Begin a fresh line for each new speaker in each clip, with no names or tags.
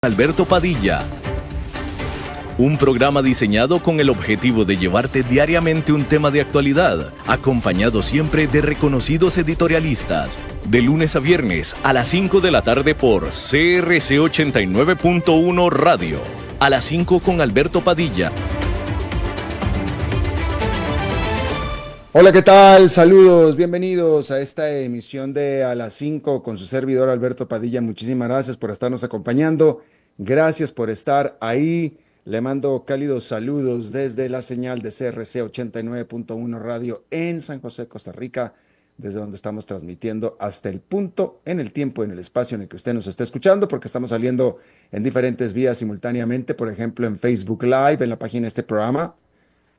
Alberto Padilla. Un programa diseñado con el objetivo de llevarte diariamente un tema de actualidad, acompañado siempre de reconocidos editorialistas. De lunes a viernes a las 5 de la tarde por CRC 89.1 Radio. A las 5 con Alberto Padilla.
Hola, ¿qué tal? Saludos, bienvenidos a esta emisión de A las 5 con su servidor Alberto Padilla. Muchísimas gracias por estarnos acompañando. Gracias por estar ahí. Le mando cálidos saludos desde la señal de CRC 89.1 Radio en San José, Costa Rica, desde donde estamos transmitiendo hasta el punto, en el tiempo, en el espacio en el que usted nos está escuchando, porque estamos saliendo en diferentes vías simultáneamente, por ejemplo, en Facebook Live, en la página de este programa,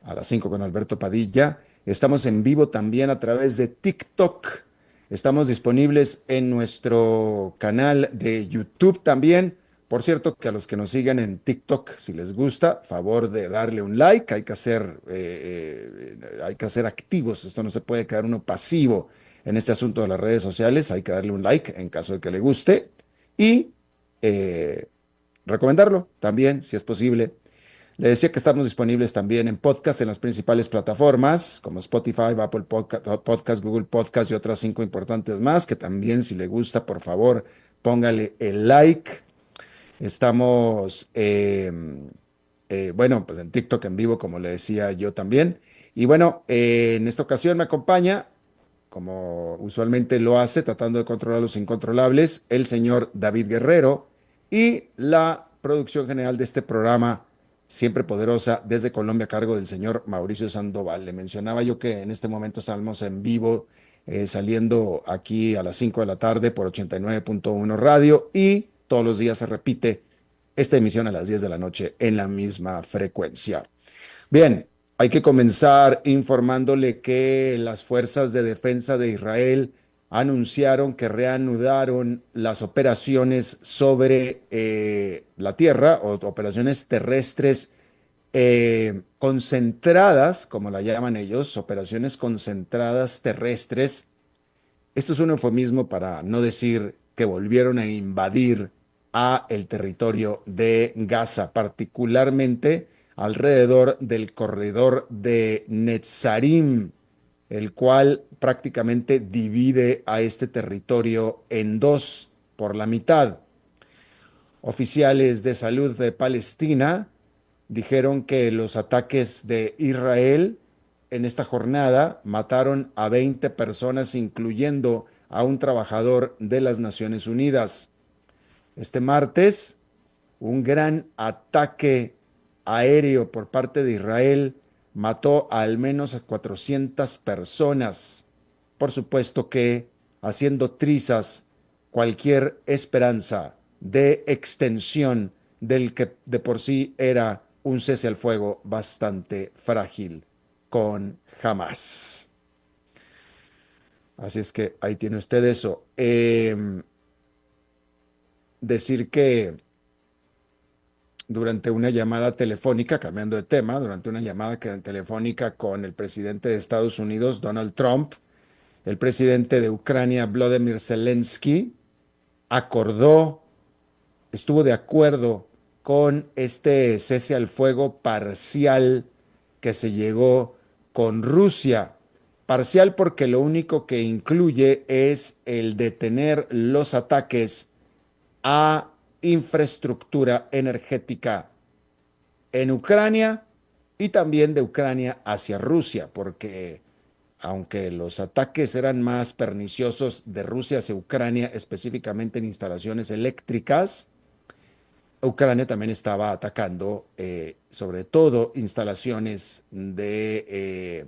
A las 5 con Alberto Padilla. Estamos en vivo también a través de TikTok. Estamos disponibles en nuestro canal de YouTube también. Por cierto, que a los que nos sigan en TikTok, si les gusta, favor de darle un like. Hay que ser activos. Esto no se puede quedar uno pasivo en este asunto de las redes sociales. Hay que darle un like en caso de que le guste. Y recomendarlo también, si es posible. Le decía que estamos disponibles también en podcast en las principales plataformas como Spotify, Apple Podcast, Google Podcast y otras 5 importantes más, que también, si le gusta, por favor, póngale el like. Estamos, bueno, pues en TikTok en vivo, como le decía yo también. Y bueno, en esta ocasión me acompaña, como usualmente lo hace, tratando de controlar los incontrolables, el señor David Guerrero y la producción general de este programa, siempre poderosa, desde Colombia, a cargo del señor Mauricio Sandoval. Le mencionaba yo que en este momento estamos en vivo, saliendo aquí a las 5 de la tarde por 89.1 Radio, y todos los días se repite esta emisión a las 10 de la noche en la misma frecuencia. Bien, hay que comenzar informándole que las fuerzas de defensa de Israel anunciaron que reanudaron las operaciones sobre la tierra, o operaciones terrestres concentradas, como la llaman ellos, operaciones concentradas terrestres. Esto es un eufemismo para no decir que volvieron a invadir a el territorio de Gaza, particularmente alrededor del corredor de Netzarim, el cual prácticamente divide a este territorio en dos, por la mitad. Oficiales de salud de Palestina dijeron que los ataques de Israel en esta jornada mataron a 20 personas, incluyendo a un trabajador de las Naciones Unidas. Este martes, un gran ataque aéreo por parte de Israel mató a al menos a 400 personas. Por supuesto que haciendo trizas cualquier esperanza de extensión del que de por sí era un cese al fuego bastante frágil con Hamas. Así es que ahí tiene usted eso. Decir que durante una llamada telefónica, cambiando de tema, durante una llamada telefónica con el presidente de Estados Unidos, Donald Trump, el presidente de Ucrania, Volodymyr Zelensky, estuvo de acuerdo con este cese al fuego parcial que se llegó con Rusia. Parcial porque lo único que incluye es el detener los ataques a infraestructura energética en Ucrania y también de Ucrania hacia Rusia, porque aunque los ataques eran más perniciosos de Rusia hacia Ucrania, específicamente en instalaciones eléctricas, Ucrania también estaba atacando sobre todo instalaciones de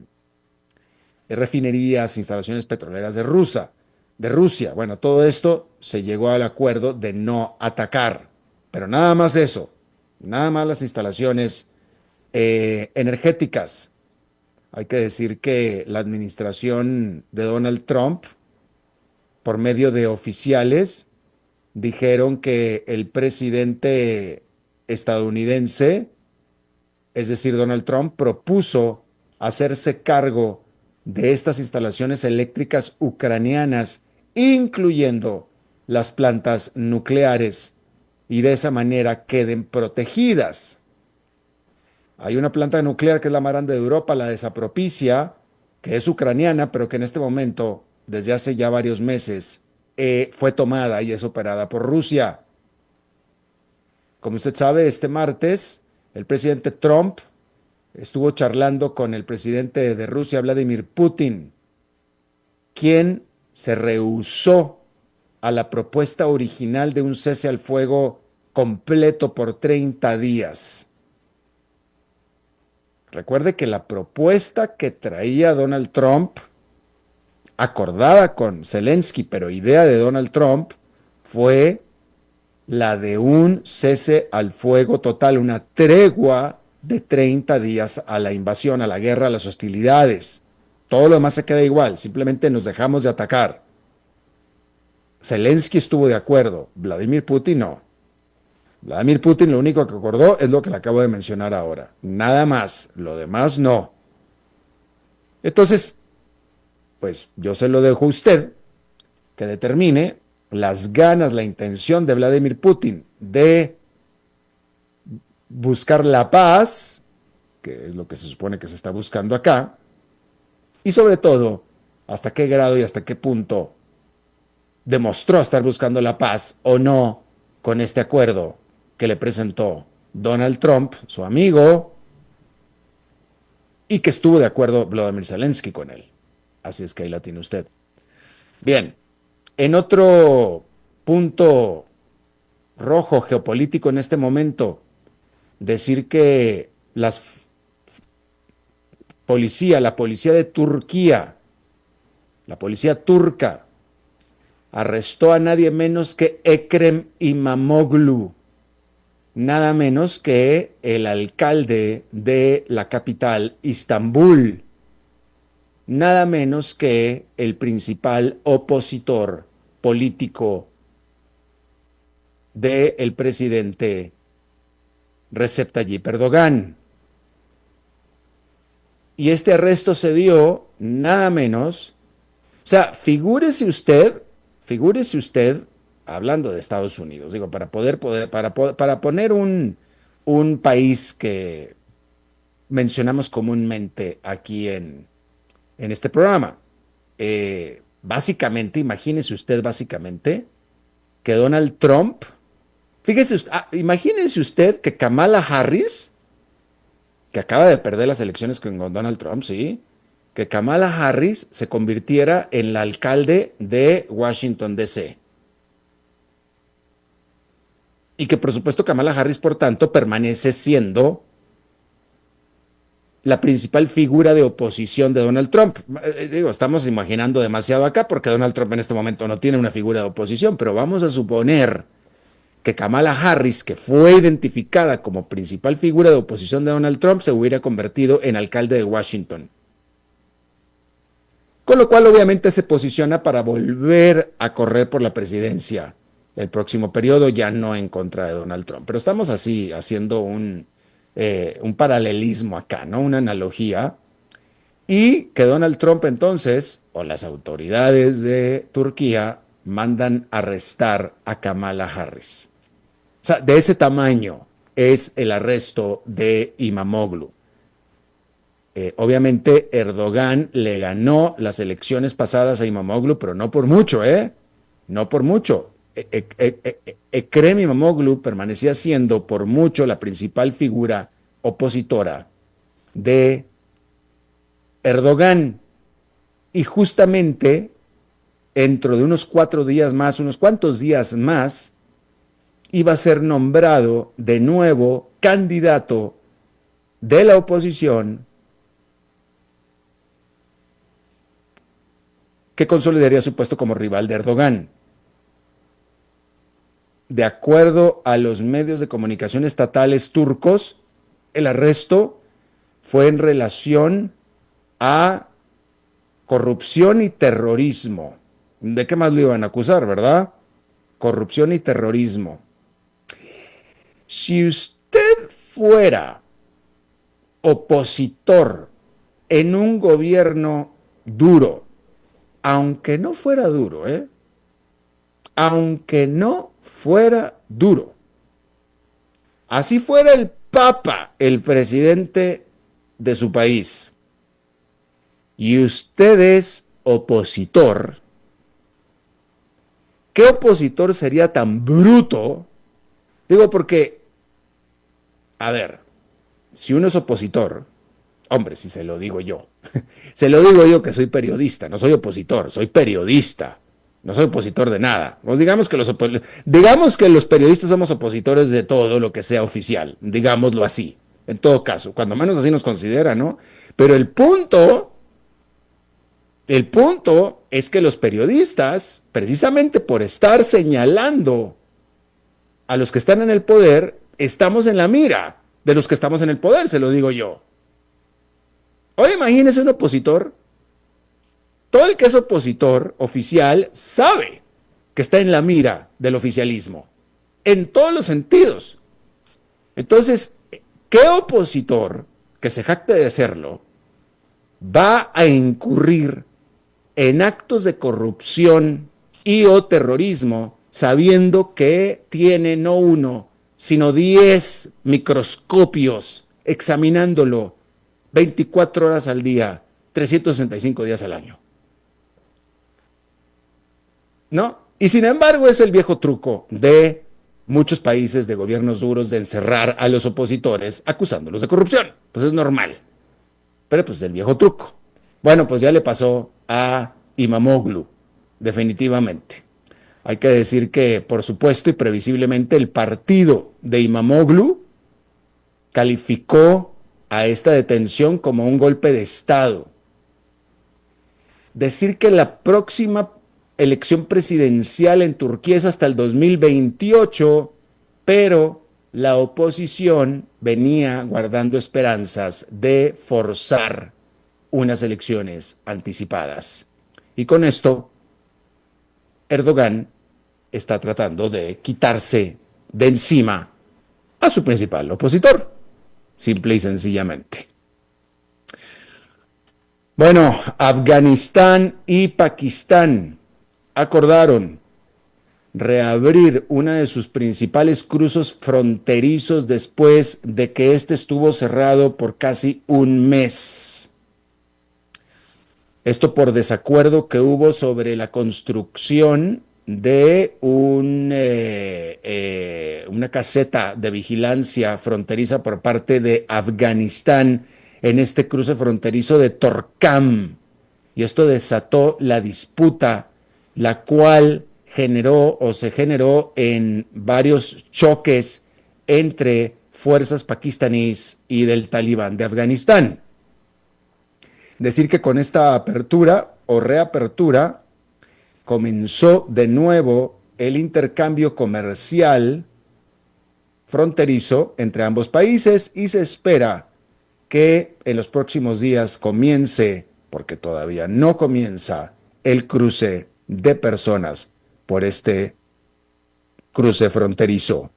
refinerías, instalaciones petroleras de Rusia. Bueno, todo esto se llegó al acuerdo de no atacar, pero nada más eso, nada más las instalaciones energéticas. Hay que decir que la administración de Donald Trump, por medio de oficiales, dijeron que el presidente estadounidense, es decir, Donald Trump, propuso hacerse cargo de estas instalaciones eléctricas ucranianas, incluyendo las plantas nucleares, y de esa manera queden protegidas. Hay una planta nuclear que es la más grande de Europa, la de Zaporizhzhia, que es ucraniana, pero que en este momento, desde hace ya varios meses, fue tomada y es operada por Rusia. Como usted sabe, este martes el presidente Trump estuvo charlando con el presidente de Rusia, Vladimir Putin, quien se rehusó a la propuesta original de un cese al fuego completo por 30 días. Recuerde que la propuesta que traía Donald Trump, acordada con Zelensky, pero idea de Donald Trump, fue la de un cese al fuego total, una tregua de 30 días a la invasión, a la guerra, a las hostilidades. Todo lo demás se queda igual, simplemente nos dejamos de atacar. Zelensky estuvo de acuerdo, Vladimir Putin no. Vladimir Putin lo único que acordó es lo que le acabo de mencionar ahora. Nada más, lo demás no. Entonces, pues yo se lo dejo a usted que determine las ganas, la intención de Vladimir Putin de buscar la paz, que es lo que se supone que se está buscando acá, y sobre todo, hasta qué grado y hasta qué punto demostró estar buscando la paz o no con este acuerdo que le presentó Donald Trump, su amigo, y que estuvo de acuerdo Volodymyr Zelensky con él. Así es que ahí la tiene usted. Bien, en otro punto rojo geopolítico en este momento, decir que la policía de Turquía, la policía turca, arrestó a nadie menos que Ekrem İmamoğlu, nada menos que el alcalde de la capital, Istambul, nada menos que el principal opositor político del presidente Recep Tayyip Erdogan. Y este arresto se dio nada menos, o sea, figúrese usted, hablando de Estados Unidos, digo, para poner un país que mencionamos comúnmente aquí en este programa. Básicamente, imagínese usted que Donald Trump, imagínense usted que Kamala Harris, que acaba de perder las elecciones con Donald Trump, sí, que Kamala Harris se convirtiera en la alcalde de Washington, D.C. Y que por supuesto Kamala Harris, por tanto, permanece siendo la principal figura de oposición de Donald Trump. Digo, estamos imaginando demasiado acá porque Donald Trump en este momento no tiene una figura de oposición, pero vamos a suponer que Kamala Harris, que fue identificada como principal figura de oposición de Donald Trump, se hubiera convertido en alcalde de Washington. Con lo cual, obviamente, se posiciona para volver a correr por la presidencia el próximo periodo, ya no en contra de Donald Trump. Pero estamos así haciendo un paralelismo acá, ¿no? Una analogía. Y que Donald Trump entonces, o las autoridades de Turquía, mandan arrestar a Kamala Harris. O sea, de ese tamaño es el arresto de İmamoğlu. Obviamente Erdogan le ganó las elecciones pasadas a İmamoğlu, pero no por mucho, ¿eh? No por mucho. Ekrem İmamoğlu permanecía siendo por mucho la principal figura opositora de Erdogan. Y justamente dentro de unos unos cuantos días más, iba a ser nombrado de nuevo candidato de la oposición que consolidaría su puesto como rival de Erdogan. De acuerdo a los medios de comunicación estatales turcos, el arresto fue en relación a corrupción y terrorismo. ¿De qué más lo iban a acusar, verdad? Corrupción y terrorismo. Si usted fuera opositor en un gobierno duro, aunque no fuera duro, aunque no fuera duro, así fuera el Papa, el presidente de su país, y usted es opositor, ¿qué opositor sería tan bruto? Digo porque, a ver, si uno es opositor, hombre, si se lo digo yo, se lo digo yo que soy periodista, no soy opositor, soy periodista, no soy opositor de nada. Pues digamos que los periodistas somos opositores de todo lo que sea oficial, digámoslo así, en todo caso, cuando menos así nos considera, ¿no? Pero el punto es que los periodistas, precisamente por estar señalando a los que están en el poder, estamos en la mira de los que estamos en el poder, se lo digo yo. Ahora imagínese un opositor, todo el que es opositor oficial sabe que está en la mira del oficialismo, en todos los sentidos. Entonces, ¿qué opositor que se jacte de serlo va a incurrir en actos de corrupción y o terrorismo sabiendo que tiene no uno, sino 10 microscopios examinándolo 24 horas al día, 365 días al año? ¿No? Y sin embargo es el viejo truco de muchos países de gobiernos duros de encerrar a los opositores acusándolos de corrupción. Pues es normal. Pero pues es el viejo truco. Bueno, pues ya le pasó a Imamoglu, definitivamente. Hay que decir que, por supuesto y previsiblemente, el partido de Imamoglu calificó a esta detención como un golpe de Estado. Decir que la próxima elección presidencial en Turquía es hasta el 2028, pero la oposición venía guardando esperanzas de forzar unas elecciones anticipadas. Y con esto, Erdogan está tratando de quitarse de encima a su principal opositor, simple y sencillamente. Bueno, Afganistán y Pakistán acordaron reabrir una de sus principales cruces fronterizos después de que este estuvo cerrado por casi un mes. Esto por desacuerdo que hubo sobre la construcción de una caseta de vigilancia fronteriza por parte de Afganistán en este cruce fronterizo de Torkham. Y esto desató la disputa, la cual se generó en varios choques entre fuerzas pakistaníes y del Talibán de Afganistán. Decir que con esta apertura o reapertura comenzó de nuevo el intercambio comercial fronterizo entre ambos países y se espera que en los próximos días comience, porque todavía no comienza, el cruce de personas por este cruce fronterizo.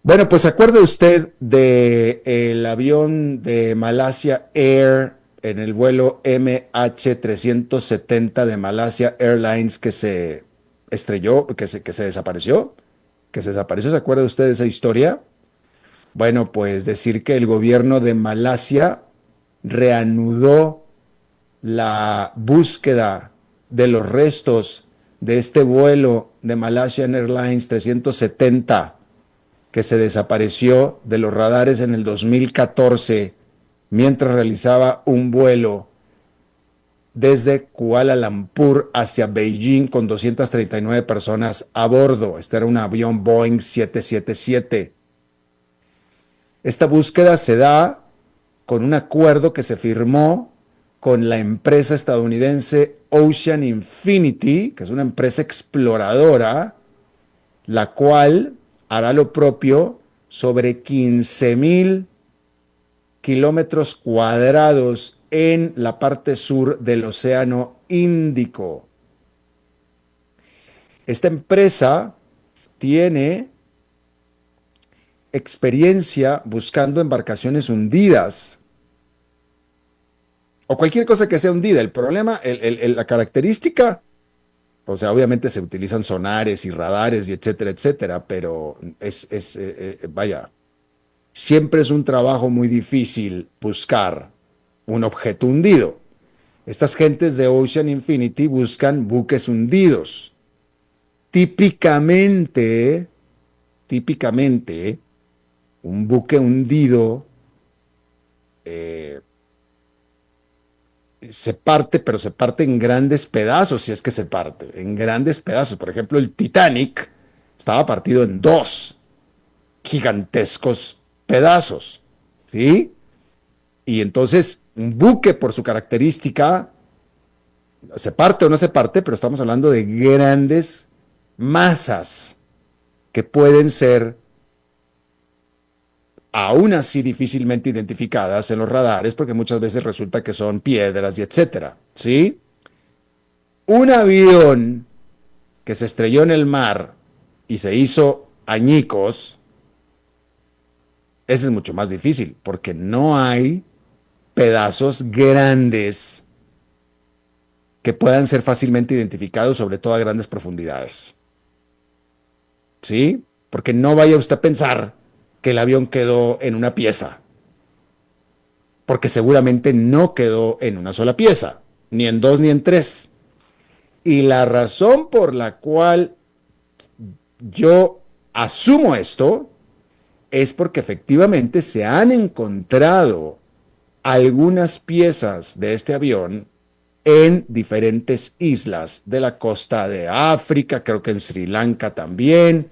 Bueno, pues acuerde usted del avión de Malaysia Air en el vuelo MH370 de Malaysia Airlines que se estrelló, que se desapareció, ¿se acuerda usted de esa historia? Bueno, pues decir que el gobierno de Malasia reanudó la búsqueda de los restos de este vuelo de Malaysia Airlines 370 que se desapareció de los radares en el 2014 mientras realizaba un vuelo desde Kuala Lumpur hacia Beijing con 239 personas a bordo. Este era un avión Boeing 777. Esta búsqueda se da con un acuerdo que se firmó con la empresa estadounidense Ocean Infinity, que es una empresa exploradora, la cual hará lo propio sobre 15,000 kilómetros cuadrados en la parte sur del Océano Índico. Esta empresa tiene experiencia buscando embarcaciones hundidas o cualquier cosa que sea hundida. El problema, la característica O sea, obviamente se utilizan sonares y radares y etcétera, etcétera, pero vaya, siempre es un trabajo muy difícil buscar un objeto hundido. Estas gentes de Ocean Infinity buscan buques hundidos. Típicamente, típicamente, un buque hundido eh, se parte, pero se parte en grandes pedazos, si es que se parte, en grandes pedazos. Por ejemplo, el Titanic estaba partido en dos gigantescos pedazos, ¿sí? Y entonces, un buque, por su característica, se parte o no se parte, pero estamos hablando de grandes masas que pueden ser aún así difícilmente identificadas en los radares, porque muchas veces resulta que son piedras y etcétera, ¿sí? Un avión que se estrelló en el mar y se hizo añicos, ese es mucho más difícil, porque no hay pedazos grandes que puedan ser fácilmente identificados, sobre todo a grandes profundidades. ¿Sí? Porque no vaya usted a pensar que el avión quedó en una pieza, porque seguramente no quedó en una sola pieza, ni en dos ni en tres. Y la razón por la cual yo asumo esto es porque efectivamente se han encontrado algunas piezas de este avión en diferentes islas de la costa de África, creo que en Sri Lanka también,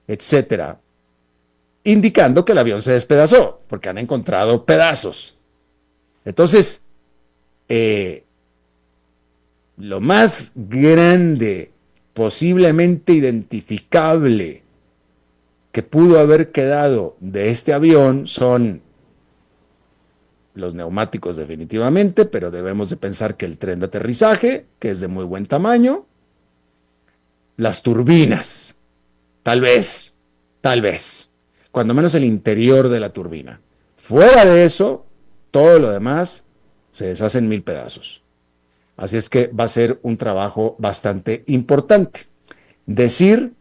etcétera, indicando que el avión se despedazó, porque han encontrado pedazos. Entonces, lo más grande posiblemente identificable que pudo haber quedado de este avión son los neumáticos definitivamente, pero debemos de pensar que el tren de aterrizaje, que es de muy buen tamaño, las turbinas, tal vez, cuando menos el interior de la turbina. Fuera de eso, todo lo demás se deshace en mil pedazos. Así es que va a ser un trabajo bastante importante. Decir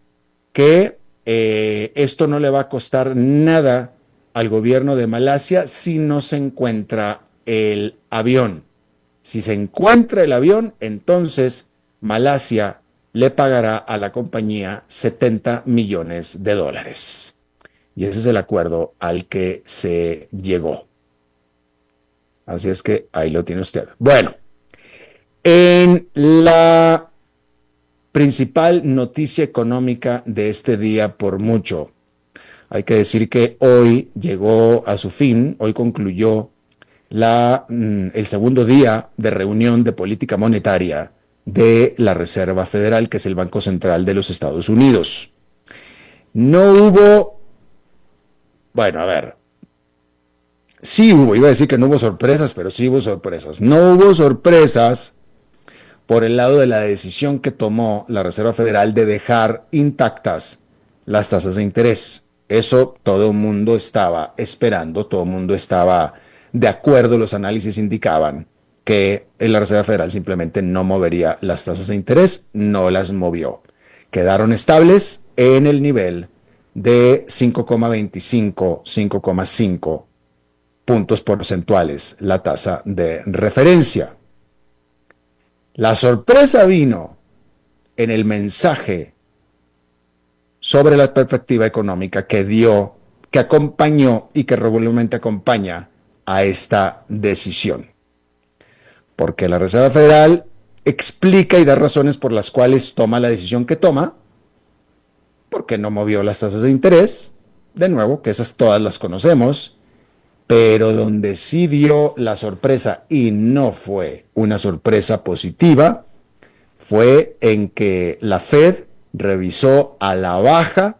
que esto no le va a costar nada al gobierno de Malasia si no se encuentra el avión. Si se encuentra el avión, entonces Malasia le pagará a la compañía 70 millones de dólares. Y ese es el acuerdo al que se llegó. Así es que ahí lo tiene usted. Bueno, en la principal noticia económica de este día por mucho, hay que decir que hoy llegó a su fin, hoy concluyó el segundo día de reunión de política monetaria de la Reserva Federal, que es el Banco Central de los Estados Unidos. No hubo, bueno, a ver, sí hubo, iba a decir que no hubo sorpresas, pero sí hubo sorpresas. No hubo sorpresas por el lado de la decisión que tomó la Reserva Federal de dejar intactas las tasas de interés. Eso todo el mundo estaba esperando, todo el mundo estaba de acuerdo, los análisis indicaban que la Reserva Federal simplemente no movería las tasas de interés, no las movió. Quedaron estables en el nivel de 5,25, 5,5 puntos porcentuales la tasa de referencia. La sorpresa vino en el mensaje sobre la perspectiva económica que dio, que acompañó y que regularmente acompaña a esta decisión. Porque la Reserva Federal explica y da razones por las cuales toma la decisión que toma, porque no movió las tasas de interés, de nuevo, que esas todas las conocemos, pero donde sí dio la sorpresa y no fue una sorpresa positiva, fue en que la Fed revisó a la baja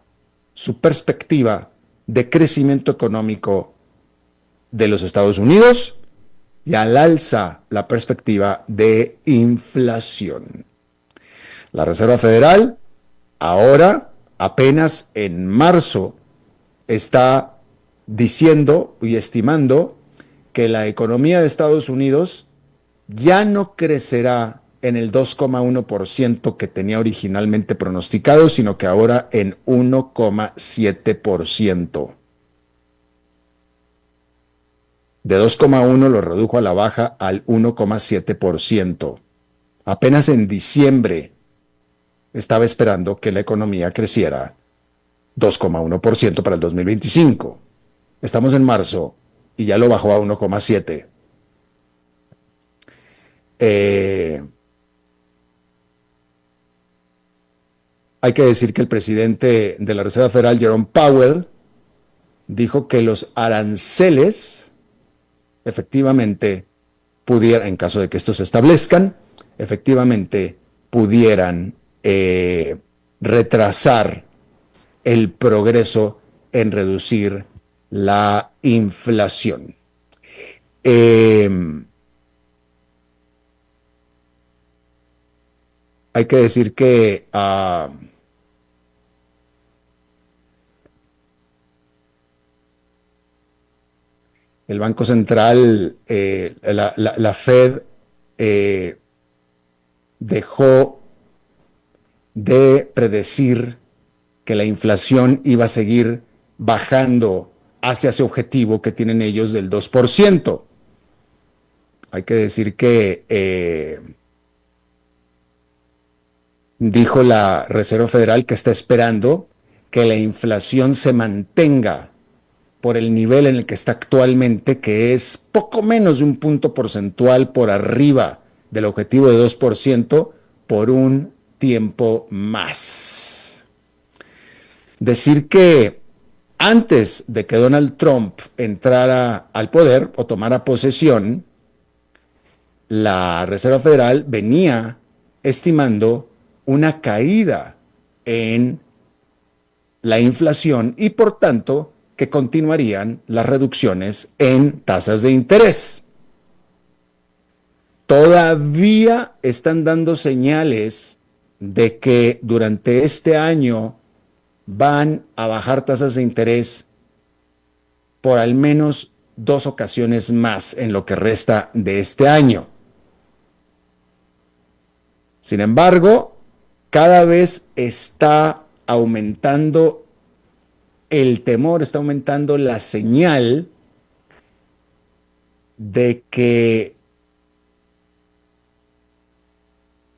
su perspectiva de crecimiento económico de los Estados Unidos y al alza la perspectiva de inflación. La Reserva Federal ahora, apenas en marzo, está diciendo y estimando que la economía de Estados Unidos ya no crecerá en el 2,1% que tenía originalmente pronosticado, sino que ahora en 1,7%. De 2,1 lo redujo a la baja al 1,7%. Apenas en diciembre estaba esperando que la economía creciera 2,1% para el 2025. Estamos en marzo y ya lo bajó a 1,7%. Hay que decir que el presidente de la Reserva Federal, Jerome Powell, dijo que los aranceles efectivamente pudieran, en caso de que estos se establezcan, efectivamente pudieran retrasar el progreso en reducir la inflación. Hay que decir que el Banco Central, la Fed, dejó de predecir que la inflación iba a seguir bajando hacia ese objetivo que tienen ellos del 2%. Hay que decir que dijo la Reserva Federal que está esperando que la inflación se mantenga por el nivel en el que está actualmente, que es poco menos de un punto porcentual por arriba del objetivo de 2% por un tiempo más. Decir que antes de que Donald Trump entrara al poder o tomara posesión, la Reserva Federal venía estimando una caída en la inflación y por tanto que continuarían las reducciones en tasas de interés. Todavía están dando señales de que durante este año van a bajar tasas de interés por al menos 2 ocasiones más en lo que resta de este año. Sin embargo, cada vez está aumentando el temor, está aumentando la señal de que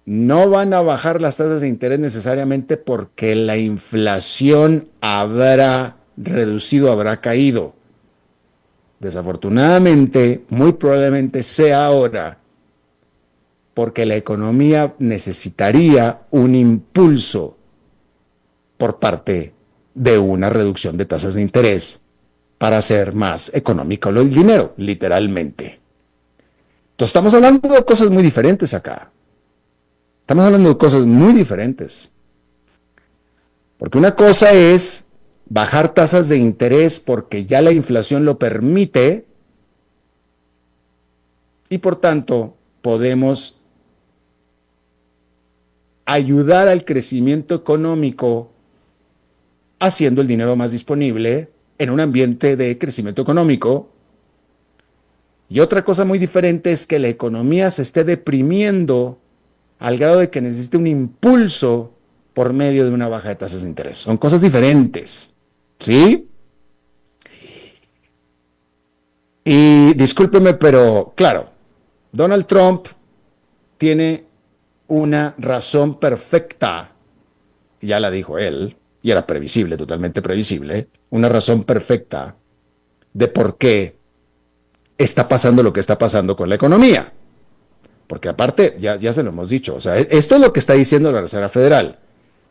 no van a bajar las tasas de interés necesariamente porque la inflación habrá reducido, habrá caído. Desafortunadamente, muy probablemente sea ahora porque la economía necesitaría un impulso por parte de una reducción de tasas de interés para hacer más económico el dinero, literalmente. Entonces estamos hablando de cosas muy diferentes acá. Estamos hablando de cosas muy diferentes. Porque una cosa es bajar tasas de interés porque ya la inflación lo permite y por tanto podemos ayudar al crecimiento económico haciendo el dinero más disponible en un ambiente de crecimiento económico. Y otra cosa muy diferente es que la economía se esté deprimiendo al grado de que necesite un impulso por medio de una baja de tasas de interés. Son cosas diferentes, ¿sí? Y discúlpeme, pero claro, Donald Trump tiene una razón perfecta, ya la dijo él, y era previsible, totalmente previsible, una razón perfecta de por qué está pasando lo que está pasando con la economía. Porque aparte, ya se lo hemos dicho, o sea, esto es lo que está diciendo la Reserva Federal,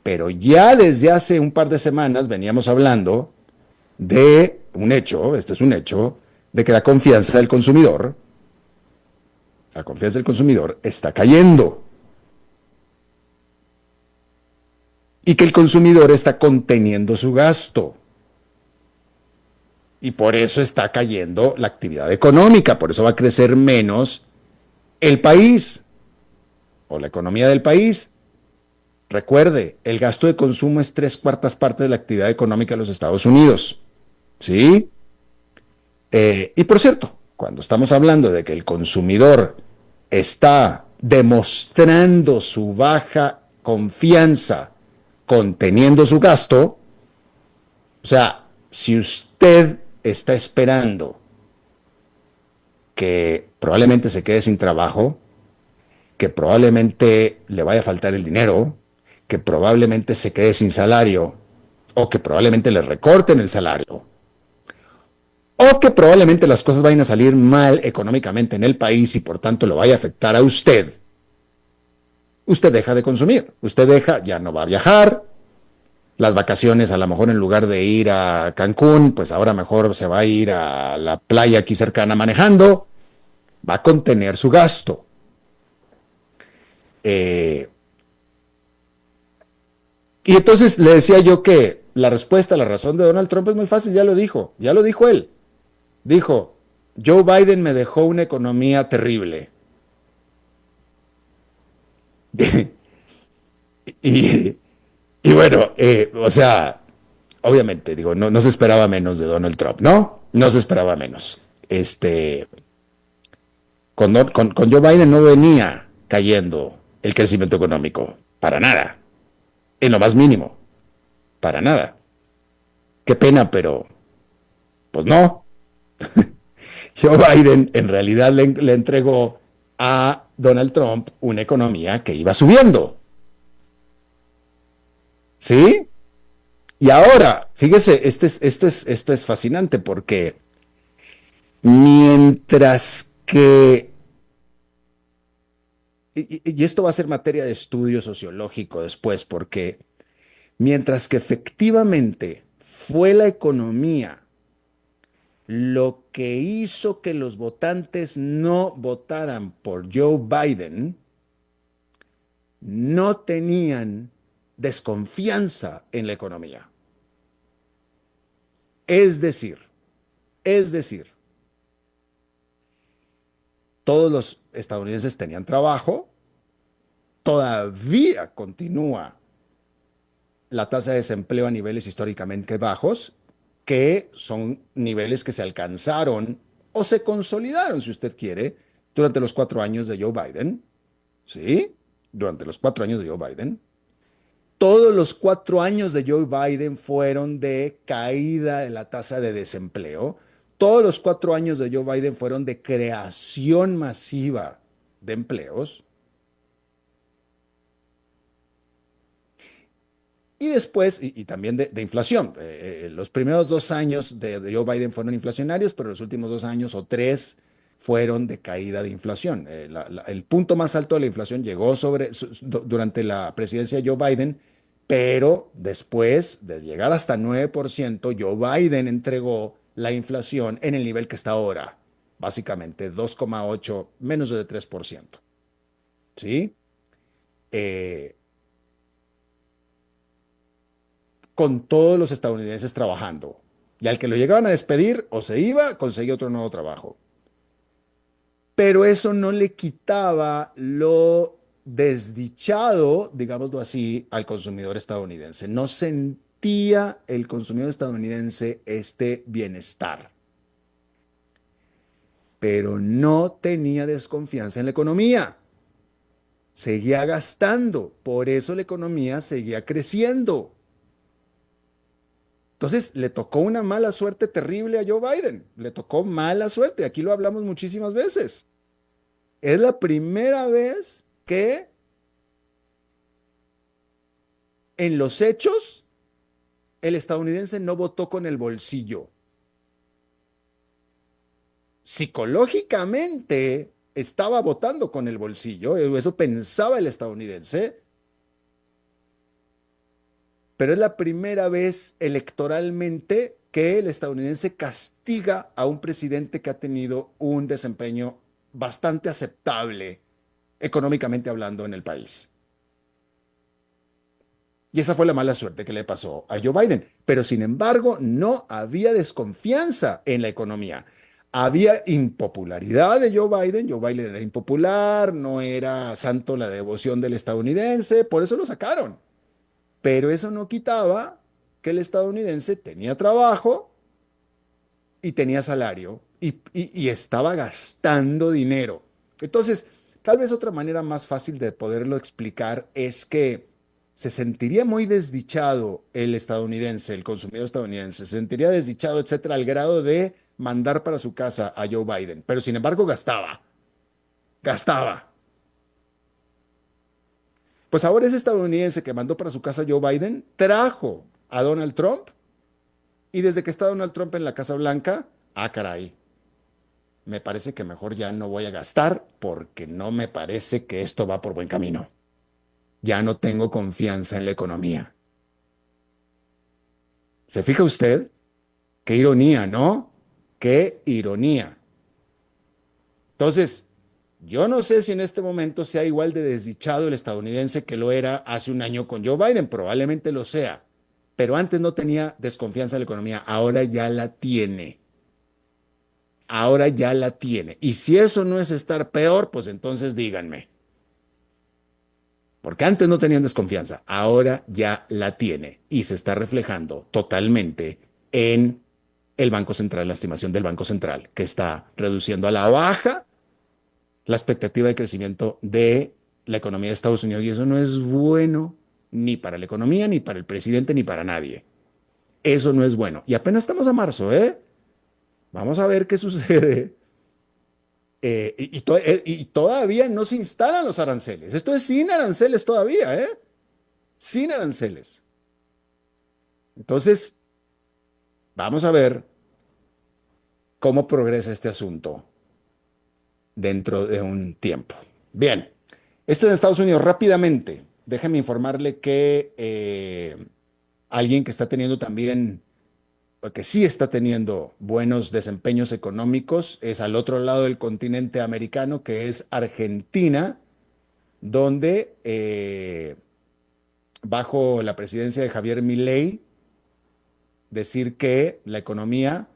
pero ya desde hace un par de semanas veníamos hablando de un hecho, esto es un hecho, de que la confianza del consumidor está cayendo. Y que el consumidor está conteniendo su gasto. Y por eso está cayendo la actividad económica, por eso va a crecer menos el país o la economía del país. Recuerde, el gasto de consumo es 3/4 partes de la actividad económica de los Estados Unidos. ¿Sí? Y por cierto, cuando estamos hablando de que el consumidor está demostrando su baja confianza conteniendo su gasto. O sea, si usted está esperando que probablemente se quede sin trabajo, que probablemente le vaya a faltar el dinero, que probablemente se quede sin salario o que probablemente le recorten el salario o que probablemente las cosas vayan a salir mal económicamente en el país y por tanto lo vaya a afectar a usted, usted deja de consumir, usted deja, ya no va a viajar, las vacaciones a lo mejor en lugar de ir a Cancún, pues ahora mejor se va a ir a la playa aquí cercana manejando, va a contener su gasto. Eh, y entonces le decía yo que la respuesta, la razón de Donald Trump es muy fácil, ya lo dijo él. Dijo, Joe Biden me dejó una economía terrible. y, y bueno, o sea, obviamente, digo, no se esperaba menos de Donald Trump, ¿no? No se esperaba menos. Con Joe Biden no venía cayendo el crecimiento económico, para nada, en lo más mínimo, para nada. Qué pena, pero pues no. Joe Biden en realidad le entregó a Donald Trump una economía que iba subiendo, ¿sí? Y ahora, fíjese, esto es fascinante porque mientras que, y esto va a ser materia de estudio sociológico después, porque mientras que efectivamente fue la economía lo que hizo que los votantes no votaran por Joe Biden, no tenían desconfianza en la economía. Es decir, es decir, todos los estadounidenses tenían trabajo, todavía continúa la tasa de desempleo a niveles históricamente bajos, que son niveles que se alcanzaron o se consolidaron, si usted quiere, durante los 4 años de Joe Biden, ¿sí? Durante los 4 años de Joe Biden. Todos los 4 años de Joe Biden fueron de caída de la tasa de desempleo. Todos los 4 años de Joe Biden fueron de creación masiva de empleos. Y después, y también de inflación. Los primeros 2 años de Joe Biden fueron inflacionarios, pero los últimos 2 años o tres fueron de caída de inflación. El punto más alto de la inflación llegó durante la presidencia de Joe Biden, pero después de llegar hasta 9%, Joe Biden entregó la inflación en el nivel que está ahora, básicamente 2,8, menos de 3%. ¿Sí? Eh, con todos los estadounidenses trabajando. Y al que lo llegaban a despedir o se iba, conseguía otro nuevo trabajo. Pero eso no le quitaba lo desdichado, digámoslo así, al consumidor estadounidense. No sentía el consumidor estadounidense este bienestar, pero no tenía desconfianza en la economía. Seguía gastando, por eso la economía seguía creciendo. Entonces, le tocó una mala suerte terrible a Joe Biden. Le tocó mala suerte. Aquí lo hablamos muchísimas veces. Es la primera vez que en los hechos el estadounidense no votó con el bolsillo. Psicológicamente estaba votando con el bolsillo, eso pensaba el estadounidense, pero es la primera vez electoralmente que el estadounidense castiga a un presidente que ha tenido un desempeño bastante aceptable económicamente hablando en el país. Y esa fue la mala suerte que le pasó a Joe Biden. Pero sin embargo, no había desconfianza en la economía. Había impopularidad de Joe Biden. Joe Biden era impopular, no era santo la devoción del estadounidense, por eso lo sacaron. Pero eso no quitaba que el estadounidense tenía trabajo y tenía salario y estaba gastando dinero. Entonces, Tal vez otra manera más fácil de poderlo explicar es que se sentiría muy desdichado el estadounidense, el consumidor estadounidense, se sentiría desdichado, etcétera, al grado de mandar para su casa a Joe Biden, pero sin embargo gastaba. Pues ahora ese estadounidense que mandó para su casa a Joe Biden trajo a Donald Trump y desde que está Donald Trump en la Casa Blanca, caray, me parece que mejor ya no voy a gastar porque no me parece que esto va por buen camino. Ya no tengo confianza en la economía. ¿Se fija usted? Qué ironía, ¿no? Qué ironía. Entonces, yo no sé si en este momento sea igual de desdichado el estadounidense que lo era hace un año con Joe Biden, probablemente lo sea, pero antes no tenía desconfianza en la economía, ahora ya la tiene, ahora ya la tiene. Y si eso no es estar peor, pues entonces díganme, porque antes no tenían desconfianza, ahora ya la tiene y se está reflejando totalmente en el Banco Central, la estimación del Banco Central, que está reduciendo a la baja la expectativa de crecimiento de la economía de Estados Unidos. Y eso no es bueno ni para la economía, ni para el presidente, ni para nadie. Eso no es bueno. Y apenas estamos a marzo, ¿eh? Vamos a ver qué sucede. Y todavía no se instalan los aranceles. Esto es sin aranceles todavía, ¿eh? Sin aranceles. Entonces, vamos a ver cómo progresa este asunto dentro de un tiempo. Bien, esto en Estados Unidos rápidamente. Déjeme informarle que alguien que está teniendo también, que sí está teniendo buenos desempeños económicos, es al otro lado del continente americano, que es Argentina, donde bajo la presidencia de Javier Milei, decir que la economía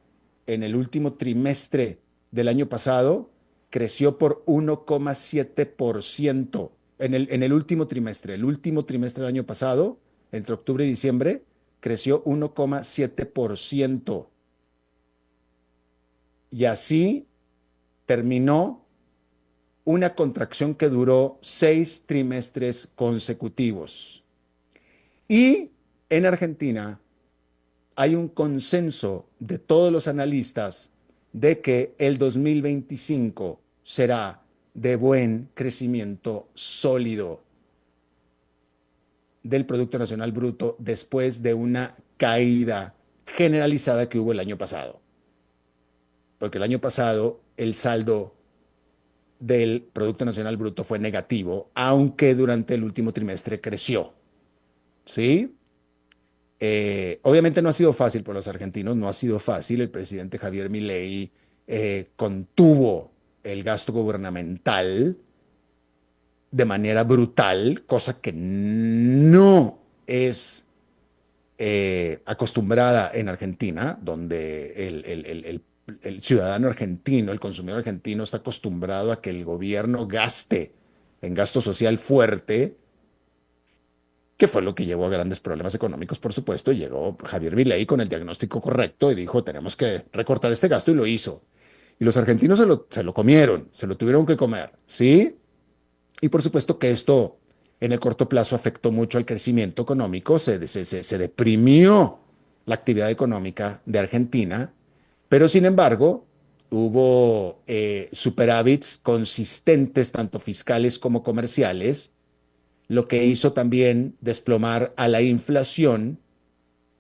en el último trimestre del año pasado creció por 1,7%. En el último trimestre, el último trimestre del año pasado, entre octubre y diciembre, creció 1,7%. Y así terminó una contracción que duró 6 trimestres consecutivos. Y en Argentina hay un consenso de todos los analistas de que el 2025 será de buen crecimiento sólido del Producto Nacional Bruto después de una caída generalizada que hubo el año pasado. Porque el año pasado el saldo del Producto Nacional Bruto fue negativo, aunque durante el último trimestre creció. ¿Sí? Obviamente no ha sido fácil por los argentinos, no ha sido fácil. El presidente Javier Milei contuvo el gasto gubernamental de manera brutal, cosa que no es acostumbrada en Argentina, donde el ciudadano argentino, el consumidor argentino está acostumbrado a que el gobierno gaste en gasto social fuerte, que fue lo que llevó a grandes problemas económicos, por supuesto, y llegó Javier Milei con el diagnóstico correcto y dijo, tenemos que recortar este gasto, y lo hizo. Y los argentinos se lo comieron, se lo tuvieron que comer, ¿sí? Y por supuesto que esto en el corto plazo afectó mucho al crecimiento económico, se deprimió la actividad económica de Argentina, pero sin embargo hubo superávits consistentes, tanto fiscales como comerciales, lo que hizo también desplomar a la inflación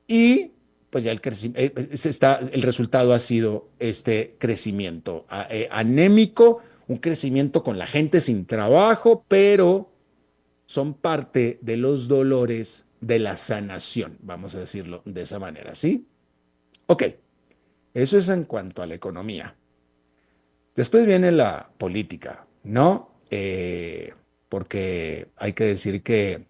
y pues ya el resultado ha sido este crecimiento anémico, un crecimiento con la gente sin trabajo, pero son parte de los dolores de la sanación, vamos a decirlo de esa manera, ¿sí? Ok, eso es en cuanto a la economía. Después viene la política, ¿no? Porque hay que decir que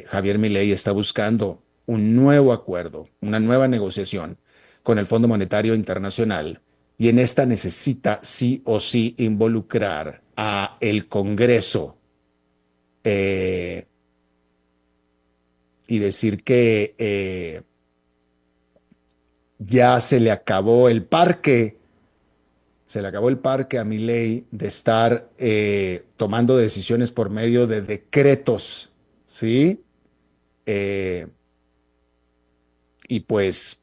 Javier Milei está buscando un nuevo acuerdo, una nueva negociación con el Fondo Monetario Internacional y en esta necesita sí o sí involucrar a el Congreso eh, y decir que ya se le acabó el parque, se le acabó el parque a Milei de estar tomando decisiones por medio de decretos, ¿sí? Eh, y pues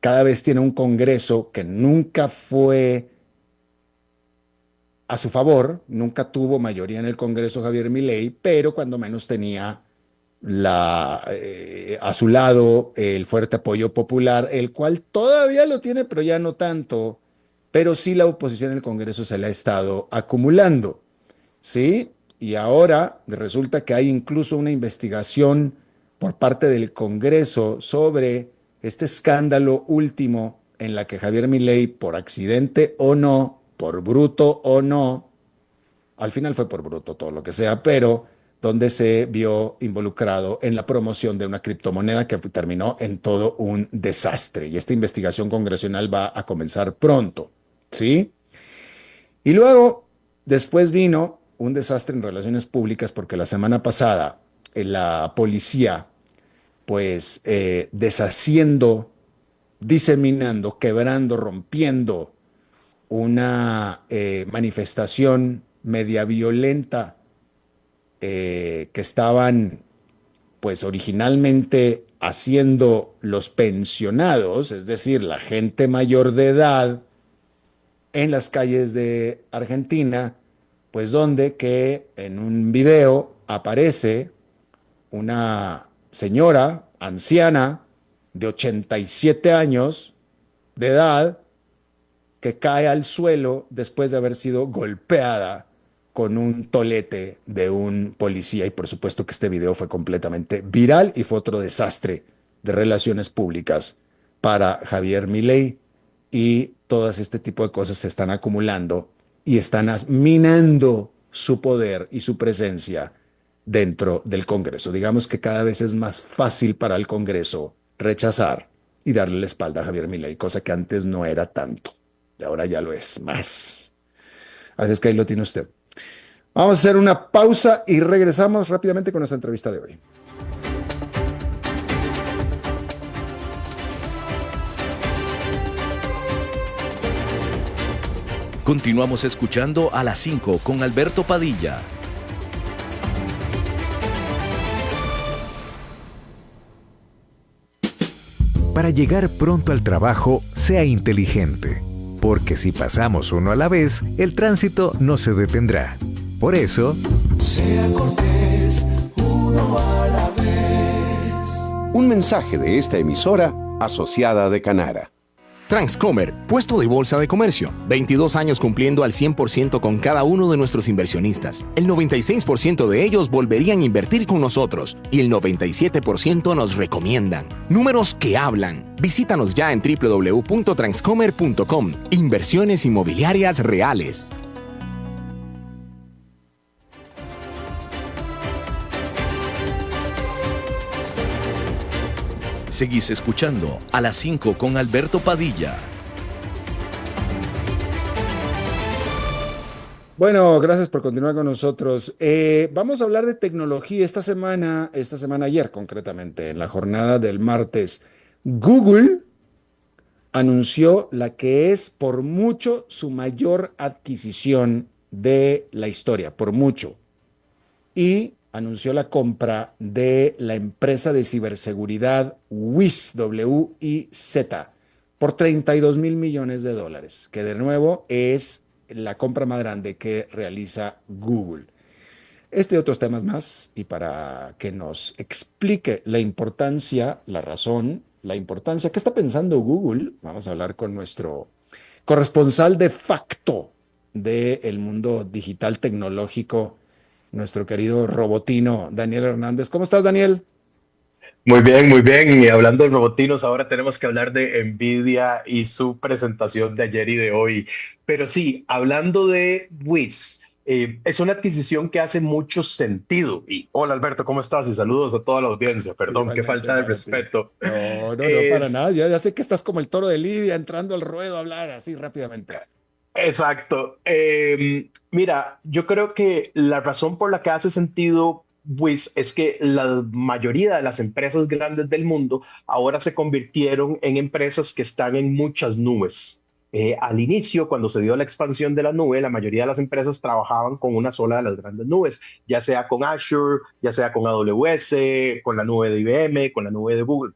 cada vez tiene un Congreso que nunca fue a su favor, nunca tuvo mayoría en el Congreso Javier Milei, pero cuando menos tenía a su lado el fuerte apoyo popular, el cual todavía lo tiene, pero ya no tanto, pero sí la oposición en el Congreso se le ha estado acumulando, ¿sí? Y ahora resulta que hay incluso una investigación por parte del Congreso sobre este escándalo último en la que Javier Milei, por accidente o no, por bruto o no, al final fue por bruto todo lo que sea, pero donde se vio involucrado en la promoción de una criptomoneda que terminó en todo un desastre. Y esta investigación congresional va a comenzar pronto, ¿sí? Y luego, después vino un desastre en relaciones públicas porque la semana pasada la policía, pues, deshaciendo, diseminando, quebrando, rompiendo una manifestación media violenta que estaban pues originalmente haciendo los pensionados, es decir, la gente mayor de edad en las calles de Argentina, pues donde que en un video aparece una señora anciana de 87 años de edad que cae al suelo después de haber sido golpeada con un tolete de un policía. Y por supuesto que este video fue completamente viral y fue otro desastre de relaciones públicas para Javier Milei. Y todas este tipo de cosas se están acumulando y están minando su poder y su presencia dentro del Congreso. Digamos que cada vez es más fácil para el Congreso rechazar y darle la espalda a Javier Milei, cosa que antes no era tanto. Y ahora ya lo es más. Así es que ahí lo tiene usted. Vamos a hacer una pausa y regresamos rápidamente con nuestra entrevista de hoy.
Continuamos escuchando a las 5 con Alberto Padilla.
Para llegar pronto al trabajo, sea inteligente, porque si pasamos uno a la vez, el tránsito no se detendrá. Por eso,
sea cortés, uno a la vez.
Un mensaje de esta emisora asociada de Canara.
Transcomer, puesto de bolsa de comercio. 22 años cumpliendo al 100% con cada uno de nuestros inversionistas. El 96% de ellos volverían a invertir con nosotros y el 97% nos recomiendan. Números que hablan. Visítanos ya en www.transcomer.com. Inversiones inmobiliarias reales.
Seguís escuchando a las 5 con Alberto Padilla.
Bueno, gracias por continuar con nosotros. Vamos a hablar de tecnología esta semana ayer concretamente, en la jornada del martes. Google anunció la que es por mucho su mayor adquisición de la historia, por mucho. Y anunció la compra de la empresa de ciberseguridad Wiz, W-I-Z, por $32,000 millones, que de nuevo es la compra más grande que realiza Google. Este y otros temas más, y para que nos explique la importancia, la razón, la importancia, ¿qué está pensando Google? Vamos a hablar con nuestro corresponsal de facto del mundo digital tecnológico, nuestro querido robotino Daniel Hernández. ¿Cómo estás, Daniel?
Muy bien, muy bien. Y hablando de robotinos, ahora tenemos que hablar de NVIDIA y su presentación de ayer y de hoy. Pero sí, hablando de Wiz, es una adquisición que hace mucho sentido. Y hola, Alberto, ¿cómo estás? Y saludos a toda la audiencia. Perdón, qué falta de respeto.
No, para nada. Ya sé que estás como el toro de Lidia entrando al ruedo a hablar así rápidamente.
Exacto. Mira, yo creo que la razón por la que hace sentido Wiz es que la mayoría de las empresas grandes del mundo ahora se convirtieron en empresas que están en muchas nubes. Al inicio, cuando se dio la expansión de la nube, la mayoría de las empresas trabajaban con una sola de las grandes nubes, ya sea con Azure, ya sea con AWS, con la nube de IBM, con la nube de Google.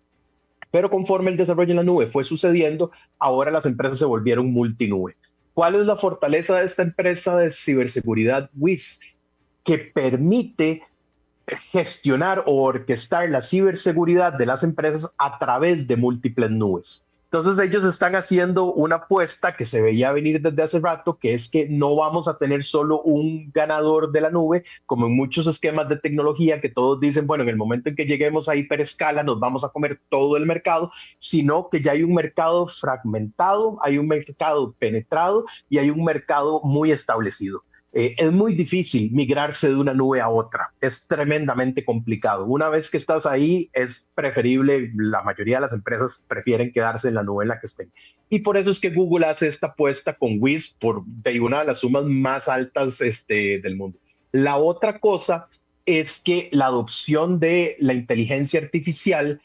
Pero conforme el desarrollo en la nube fue sucediendo, ahora las empresas se volvieron multinube. ¿Cuál es la fortaleza de esta empresa de ciberseguridad Wiz? Que permite gestionar o orquestar la ciberseguridad de las empresas a través de múltiples nubes. Entonces ellos están haciendo una apuesta que se veía venir desde hace rato, que es que no vamos a tener solo un ganador de la nube, como en muchos esquemas de tecnología que todos dicen, bueno, en el momento en que lleguemos a hiperescala nos vamos a comer todo el mercado, sino que ya hay un mercado fragmentado, hay un mercado penetrado y hay un mercado muy establecido. Es muy difícil migrarse de una nube a otra, es tremendamente complicado. Una vez que estás ahí, es preferible, la mayoría de las empresas prefieren quedarse en la nube en la que estén. Y por eso es que Google hace esta apuesta con Wiz de una de las sumas más altas del mundo. La otra cosa es que la adopción de la inteligencia artificial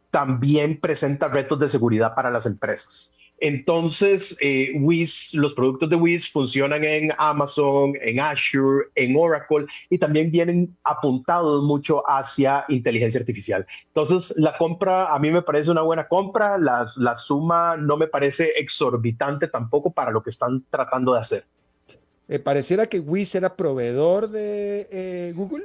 también presenta retos de seguridad para las empresas. Entonces, Wiz, los productos de Wiz funcionan en Amazon, en Azure, en Oracle y también vienen apuntados mucho hacia inteligencia artificial. Entonces, la compra a mí me parece una buena compra, la suma no me parece exorbitante tampoco para lo que están tratando de hacer.
Pareciera que Wiz era proveedor de Google.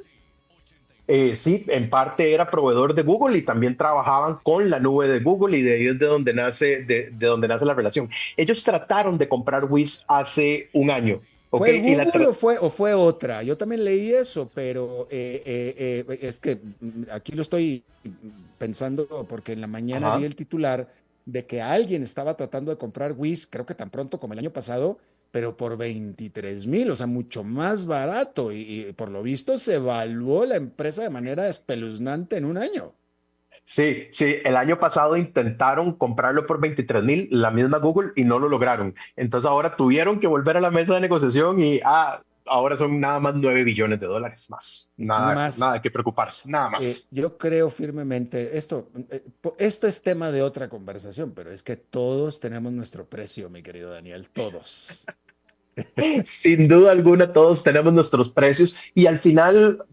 Sí, en parte era proveedor de Google y también trabajaban con la nube de Google y de ahí es de donde nace, de donde nace la relación. Ellos trataron de comprar Wiz hace un año.
¿Fue
¿Okay?
Google o fue otra? Yo también leí eso, pero es que aquí lo estoy pensando porque en la mañana
Ajá.
vi el titular de que alguien estaba tratando de comprar Wiz, creo que tan pronto como el año pasado, pero por 23,000, o sea, mucho más barato. Y por lo visto se evaluó la empresa de manera espeluznante en un año.
Sí, sí, el año pasado intentaron comprarlo por 23,000, la misma Google, y no lo lograron. Entonces ahora tuvieron que volver a la mesa de negociación y ahora son nada más 9 billones de dólares más.
Nada
Nada,
más.
nada que preocuparse, nada más.
Yo creo firmemente, esto es tema de otra conversación, pero es que todos tenemos nuestro precio, mi querido Daniel, todos.
Sin duda alguna, todos tenemos nuestros precios y al final,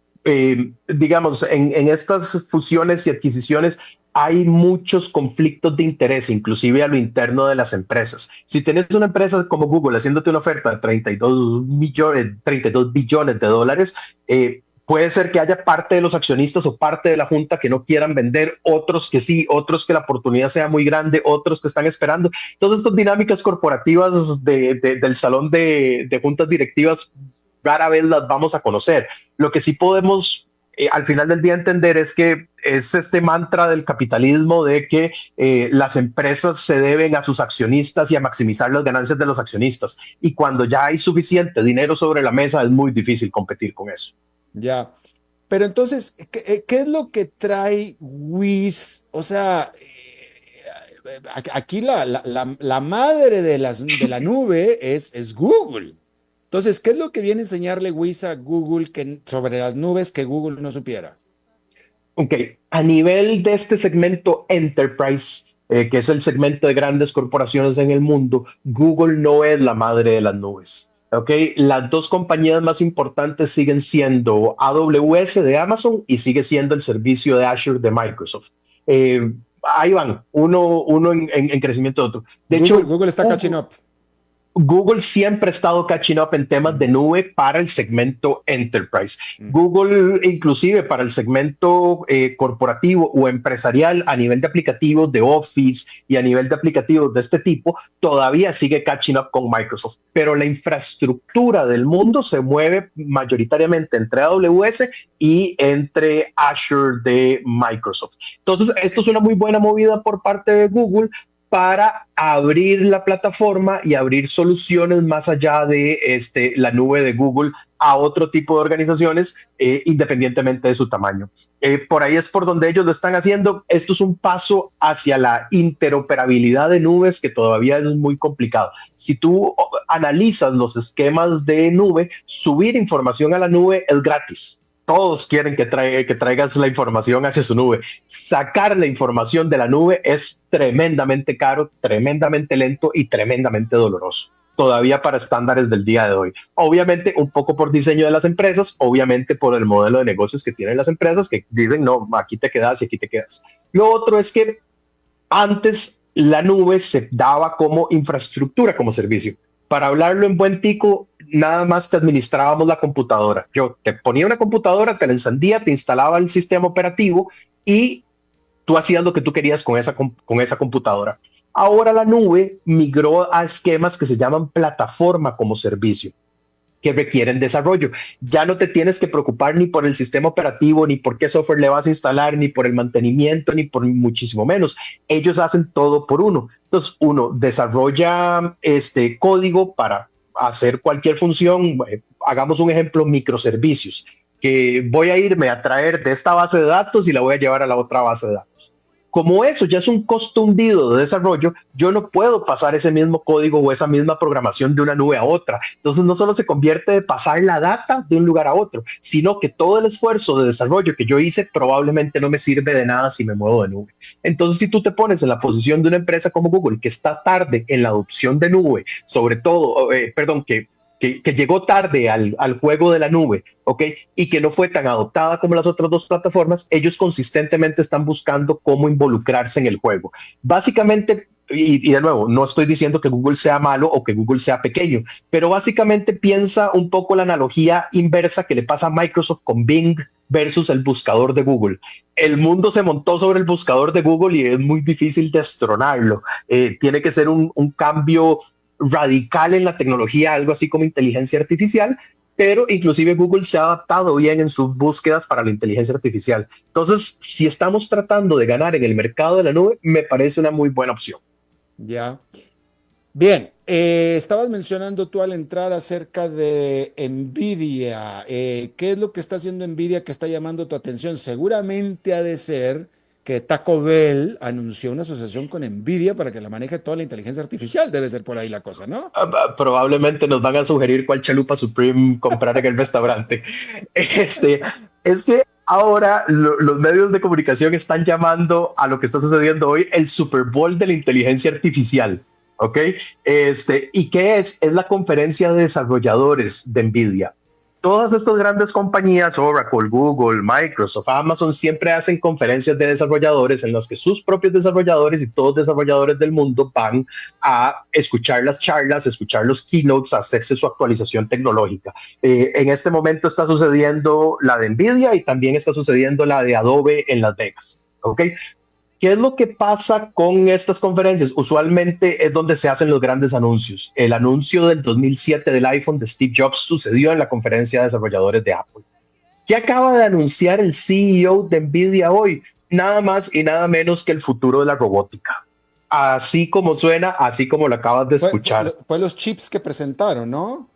digamos, en estas fusiones y adquisiciones hay muchos conflictos de interés, inclusive a lo interno de las empresas. Si tenés una empresa como Google haciéndote una oferta de 32 billones de dólares, puede ser que haya parte de los accionistas o parte de la junta que no quieran vender, otros que sí, otros que la oportunidad sea muy grande, otros que están esperando. Todas estas dinámicas corporativas del salón de juntas directivas rara vez las vamos a conocer. Lo que sí podemos al final del día entender es que es este mantra del capitalismo de que las empresas se deben a sus accionistas y a maximizar las ganancias de los accionistas. Y cuando ya hay suficiente dinero sobre la mesa, es muy difícil competir con eso.
Ya. Pero entonces, ¿qué es lo que trae Wiz? O sea, aquí la madre de la nube es Google. Entonces, ¿qué es lo que viene a enseñarle Wiz a Google sobre las nubes que Google no supiera?
Ok, a nivel de este segmento Enterprise, que es el segmento de grandes corporaciones en el mundo, Google no es la madre de las nubes. Ok, las dos compañías más importantes siguen siendo AWS de Amazon y sigue siendo el servicio de Azure de Microsoft. Ahí van, uno en crecimiento de otro. De hecho,
Google está catching up.
Google siempre ha estado catching up en temas de nube para el segmento enterprise. Google, inclusive para el segmento corporativo o empresarial a nivel de aplicativos de Office y a nivel de aplicativos de este tipo, todavía sigue catching up con Microsoft. Pero la infraestructura del mundo se mueve mayoritariamente entre AWS y entre Azure de Microsoft. Entonces, esto es una muy buena movida por parte de Google para abrir la plataforma y abrir soluciones más allá de la nube de Google a otro tipo de organizaciones, independientemente de su tamaño. Por ahí es por donde ellos lo están haciendo. Esto es un paso hacia la interoperabilidad de nubes que todavía es muy complicado. Si tú analizas los esquemas de nube, subir información a la nube es gratis. todos quieren que traigas la información hacia su nube. Sacar la información de la nube es tremendamente caro, tremendamente lento y tremendamente doloroso, todavía para estándares del día de hoy. Obviamente, un poco por diseño de las empresas, obviamente por el modelo de negocios que tienen las empresas, que dicen, no, aquí te quedas y aquí te quedas. Lo otro es que antes la nube se daba como infraestructura, como servicio. Para hablarlo en buen tico, nada más te administrábamos la computadora. Yo te ponía una computadora, te la encendía, te instalaba el sistema operativo y tú hacías lo que tú querías con esa computadora. Ahora la nube migró a esquemas que se llaman plataforma como servicio, que requieren desarrollo. Ya no te tienes que preocupar ni por el sistema operativo, ni por qué software le vas a instalar, ni por el mantenimiento, ni por muchísimo menos. Ellos hacen todo por uno. Entonces, uno desarrolla este código para hacer cualquier función. Hagamos un ejemplo, microservicios, que voy a irme a traer de esta base de datos y la voy a llevar a la otra base de datos. Como eso ya es un costo hundido de desarrollo, yo no puedo pasar ese mismo código o esa misma programación de una nube a otra. Entonces no solo se convierte de pasar la data de un lugar a otro, sino que todo el esfuerzo de desarrollo que yo hice probablemente no me sirve de nada si me muevo de nube. Entonces, si tú te pones en la posición de una empresa como Google, que está tarde en la adopción de nube, sobre todo, que llegó tarde al juego de la nube, ¿ok? Y que no fue tan adoptada como las otras dos plataformas, ellos consistentemente están buscando cómo involucrarse en el juego. Básicamente, y de nuevo, no estoy diciendo que Google sea malo o que Google sea pequeño, pero básicamente piensa un poco la analogía inversa que le pasa a Microsoft con Bing versus el buscador de Google. El mundo se montó sobre el buscador de Google y es muy difícil destronarlo. Tiene que ser un cambio radical en la tecnología, algo así como inteligencia artificial, pero inclusive Google se ha adaptado bien en sus búsquedas para la inteligencia artificial. Entonces, si estamos tratando de ganar en el mercado de la nube, me parece una muy buena opción.
Ya. Bien, estabas mencionando tú al entrar acerca de NVIDIA. ¿Qué es lo que está haciendo NVIDIA que está llamando tu atención? Seguramente ha de ser que Taco Bell anunció una asociación con NVIDIA para que la maneje toda la inteligencia artificial. Debe ser por ahí la cosa, ¿no?
Probablemente nos van a sugerir cuál chalupa Supreme comprar en el restaurante. Es que ahora los medios de comunicación están llamando a lo que está sucediendo hoy el Super Bowl de la inteligencia artificial. ¿Ok? ¿Y qué es? Es la conferencia de desarrolladores de NVIDIA. Todas estas grandes compañías, Oracle, Google, Microsoft, Amazon, siempre hacen conferencias de desarrolladores en las que sus propios desarrolladores y todos los desarrolladores del mundo van a escuchar las charlas, escuchar los keynotes, hacerse su actualización tecnológica. En este momento está sucediendo la de NVIDIA y también está sucediendo la de Adobe en Las Vegas. ¿Ok? ¿Qué es lo que pasa con estas conferencias? Usualmente es donde se hacen los grandes anuncios. El anuncio del 2007 del iPhone de Steve Jobs sucedió en la conferencia de desarrolladores de Apple. ¿Qué acaba de anunciar el CEO de NVIDIA hoy? Nada más y nada menos que el futuro de la robótica. Así como suena, así como lo acabas de escuchar.
Fue los chips que presentaron, ¿no?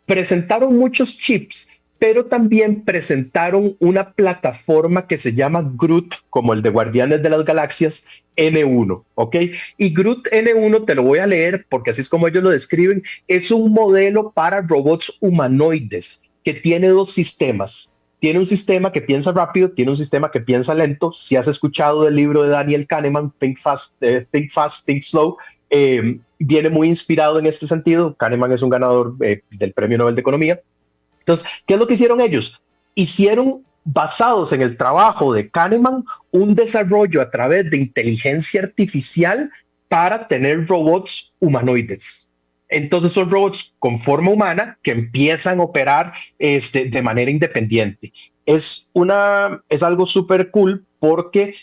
Presentaron muchos chips, pero también presentaron una plataforma que se llama Groot, como el de Guardianes de las Galaxias, N1, ¿ok? Y Groot N1, te lo voy a leer porque así es como ellos lo describen, es un modelo para robots humanoides que tiene dos sistemas. Tiene un sistema que piensa rápido, tiene un sistema que piensa lento. Si has escuchado del libro de Daniel Kahneman, Think Fast, Think Slow, viene muy inspirado en este sentido. Kahneman es un ganador del Premio Nobel de Economía. Entonces, ¿qué es lo que hicieron ellos? Hicieron, basados en el trabajo de Kahneman, un desarrollo a través de inteligencia artificial para tener robots humanoides. Entonces son robots con forma humana que empiezan a operar de manera independiente. Es algo súper cool porque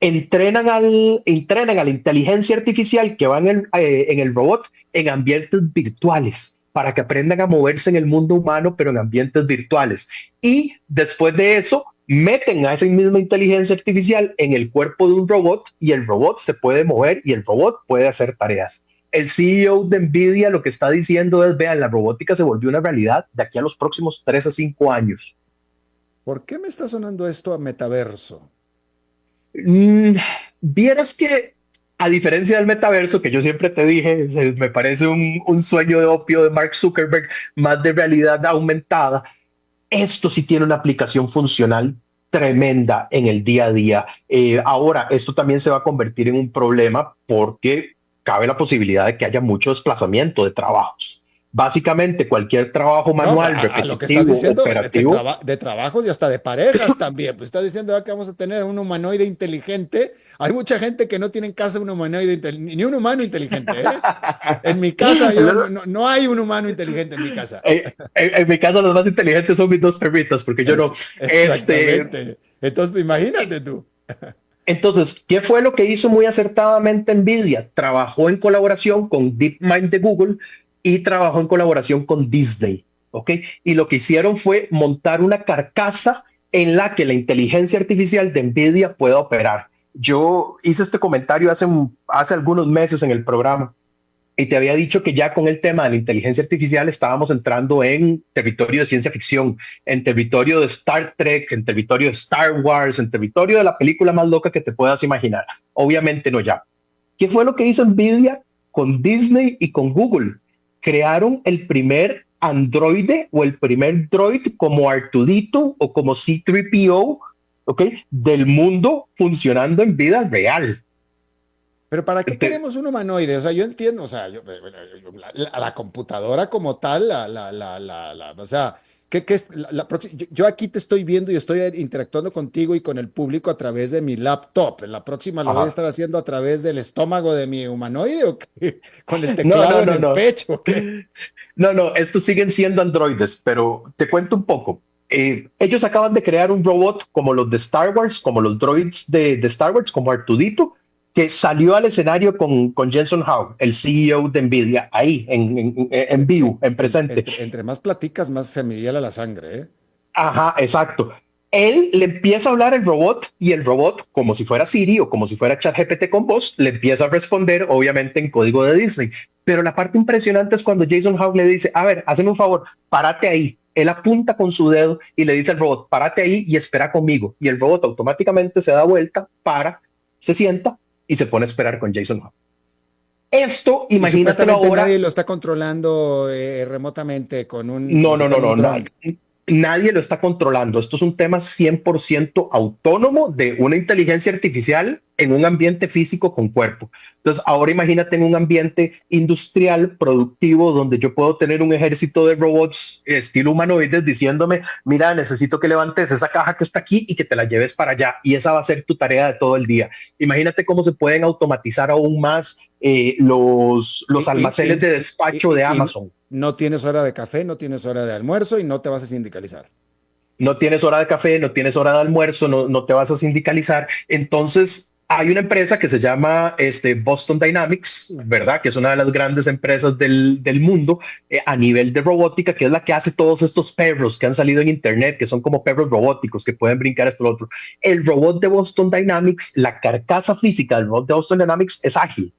entrenan a la inteligencia artificial que va en el robot en ambientes virtuales, para que aprendan a moverse en el mundo humano, pero en ambientes virtuales. Y después de eso, meten a esa misma inteligencia artificial en el cuerpo de un robot y el robot se puede mover y el robot puede hacer tareas. El CEO de NVIDIA lo que está diciendo es, vean, la robótica se volvió una realidad de aquí a los próximos 3 a 5 años.
¿Por qué me está sonando esto a metaverso?
Vieras que, a diferencia del metaverso, que yo siempre te dije, me parece un sueño de opio de Mark Zuckerberg, más de realidad aumentada. esto sí tiene una aplicación funcional tremenda en el día a día. Ahora, esto también se va a convertir en un problema porque cabe la posibilidad de que haya mucho desplazamiento de trabajos. Básicamente, cualquier trabajo
No,
manual,
a lo que estás
repetitivo,
diciendo,
operativo.
de trabajos y hasta de parejas también. Pues estás diciendo que vamos a tener un humanoide inteligente. Hay mucha gente que no tiene en casa un humanoide ni un humano inteligente, ¿eh? En mi casa no hay un humano inteligente en mi casa.
En mi casa los más inteligentes son mis dos perritos, porque yo no. Este,
Exactamente. Entonces, imagínate tú.
entonces, ¿qué fue lo que hizo muy acertadamente Nvidia? Trabajó en colaboración con DeepMind de Google y trabajó en colaboración con Disney, ¿ok? Y lo que hicieron fue montar una carcasa en la que la inteligencia artificial de Nvidia pueda operar. Yo hice este comentario hace algunos meses en el programa y te había dicho que ya con el tema de la inteligencia artificial estábamos entrando en territorio de ciencia ficción, en territorio de Star Trek, en territorio de Star Wars, en territorio de la película más loca que te puedas imaginar. Obviamente no ya. ¿Qué fue lo que hizo Nvidia con Disney y con Google? Crearon el primer androide o el primer droid como R2D2 o como C3PO, ¿ok? Del mundo funcionando en vida real.
Pero ¿para qué queremos un humanoide? O sea, yo entiendo, o sea, la computadora como tal, o sea, ¿qué es yo aquí te estoy viendo y estoy interactuando contigo y con el público a través de mi laptop. La próxima lo voy a
Ajá.
estar haciendo a través del estómago de mi humanoide o qué? Con el
No,
teclado
no,
en
no,
el
no.
pecho, ¿o qué?
No, no, estos siguen siendo androides, pero te cuento un poco. Ellos acaban de crear un robot como los de Star Wars, como los droids de Star Wars, como Artudito, que salió al escenario con Jensen Huang, el CEO de Nvidia, ahí, en vivo, en presente.
Entre más platicas, más se me hiela la sangre, ¿eh?
Ajá, exacto. Él le empieza a hablar al robot y el robot, como si fuera Siri o como si fuera ChatGPT con voz, le empieza a responder, obviamente en código de Disney. Pero la parte impresionante es cuando Jason Hawk le dice, a ver, hazme un favor, párate ahí. Él apunta con su dedo y le dice al robot, párate ahí y espera conmigo. Y el robot automáticamente se da vuelta, se sienta y se pone a esperar con Jason Hawk. Esto,
Y
imagínatelo
supuestamente nadie
ahora.
lo está controlando remotamente como
No,
si
no, no,
fuera un
no, no.
dron.
Nadie lo está controlando. Esto es un tema 100% autónomo de una inteligencia artificial en un ambiente físico con cuerpo. Entonces, ahora imagínate en un ambiente industrial, productivo, donde yo puedo tener un ejército de robots estilo humanoides diciéndome, mira, necesito que levantes esa caja que está aquí y que te la lleves para allá. Y esa va a ser tu tarea de todo el día. Imagínate cómo se pueden automatizar aún más los
Y, y-
almacenes de
y-
despacho de
y- y
Amazon.
no tienes hora de café, no tienes hora de almuerzo y no te vas a sindicalizar.
No tienes hora de café, no tienes hora de almuerzo, no te vas a sindicalizar. Entonces, hay una empresa que se llama Boston Dynamics, ¿verdad? Que es una de las grandes empresas del mundo a nivel de robótica, que es la que hace todos estos perros que han salido en Internet, que son como perros robóticos que pueden brincar esto y lo otro. El robot de Boston Dynamics, la carcasa física del robot de Boston Dynamics es ágil.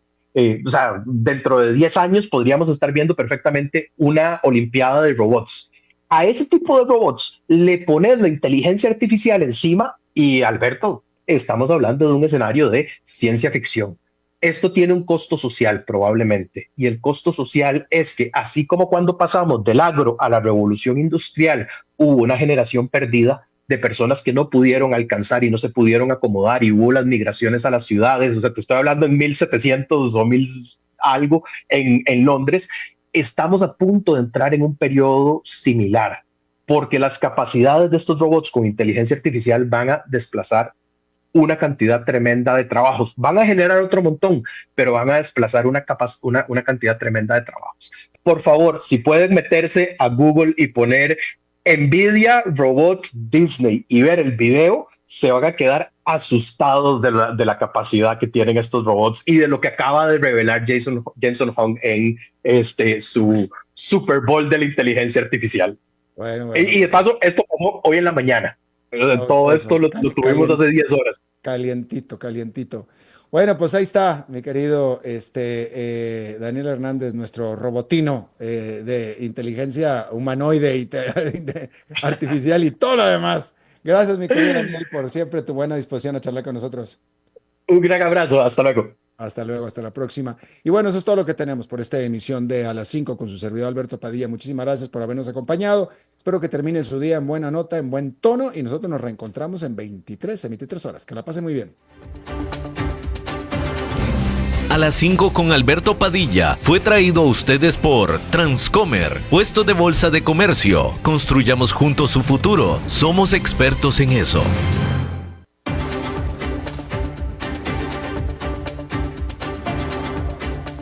O sea, dentro de 10 años podríamos estar viendo perfectamente una olimpiada de robots. A ese tipo de robots le pones la inteligencia artificial encima y Alberto, estamos hablando de un escenario de ciencia ficción. Esto tiene un costo social probablemente y el costo social es que así como cuando pasamos del agro a la revolución industrial hubo una generación perdida de personas que no pudieron alcanzar y no se pudieron acomodar y hubo las migraciones a las ciudades, o sea, te estoy hablando en 1700 o 1000 algo en Londres, estamos a punto de entrar en un periodo similar, porque las capacidades de estos robots con inteligencia artificial van a desplazar una cantidad tremenda de trabajos. Van a generar otro montón, pero van a desplazar una cantidad tremenda de trabajos. Por favor, si pueden meterse a Google y poner Nvidia Robot Disney y ver el video, se van a quedar asustados de la capacidad que tienen estos robots y de lo que acaba de revelar Jensen Huang en su Super Bowl de la inteligencia artificial.
Bueno,
Y de paso, esto pasó hoy en la mañana. Todo esto lo tuvimos hace 10 horas.
calientito, calientito. Bueno, pues ahí está, mi querido Daniel Hernández, nuestro robotino de inteligencia humanoide y artificial y todo lo demás. Gracias, mi querido Daniel, por siempre tu buena disposición a charlar con nosotros.
Un gran abrazo. Hasta luego.
Hasta luego, hasta la próxima. Y bueno, eso es todo lo que tenemos por esta emisión de A las 5 con su servidor Alberto Padilla. Muchísimas gracias por habernos acompañado. Espero que termine su día en buena nota, en buen tono, y nosotros nos reencontramos en 23 horas. Que la pasen muy bien.
A las 5 con Alberto Padilla fue traído a ustedes por Transcomer, puesto de bolsa de comercio. Construyamos juntos su futuro. Somos expertos en eso.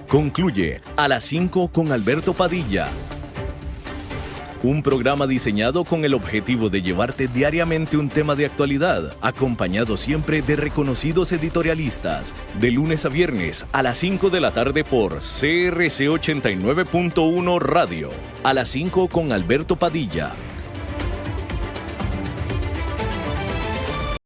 Concluye A las 5 con Alberto Padilla. Un programa diseñado con el objetivo de llevarte diariamente un tema de actualidad, acompañado siempre de reconocidos editorialistas, de lunes a viernes a las 5 de la tarde por CRC 89.1 Radio. A las 5 con Alberto Padilla.